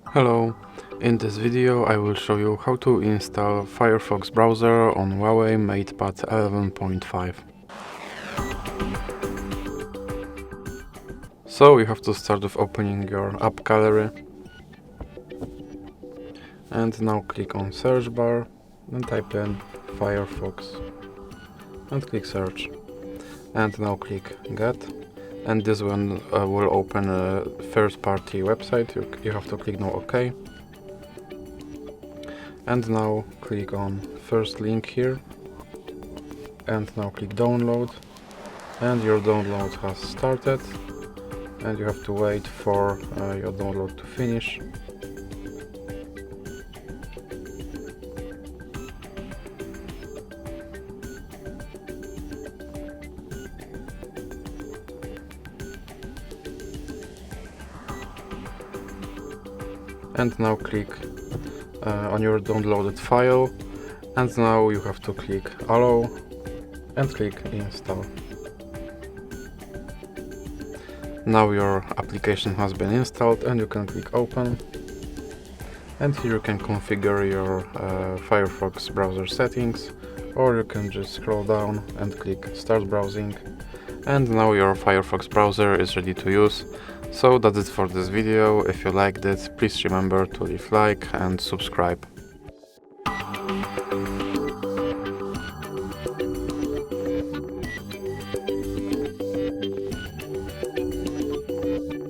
Hello, in this video I will show you how to install Firefox browser on Huawei MatePad 11.5. So you have to start with opening your app gallery and now click on search bar and type in Firefox and click search and now click get, and this one will open a first-party website. You have to click no OK. And now click on first link here and now click download, and your download has started and you have to wait for your download to finish. And now click on your downloaded file, and now you have to click allow and click install. Now your application has been installed and you can click open, and here you can configure your Firefox browser settings, or you can just scroll down and click start browsing, and now your Firefox browser is ready to use. So that's it for this video. If you liked it, please remember to leave like and subscribe.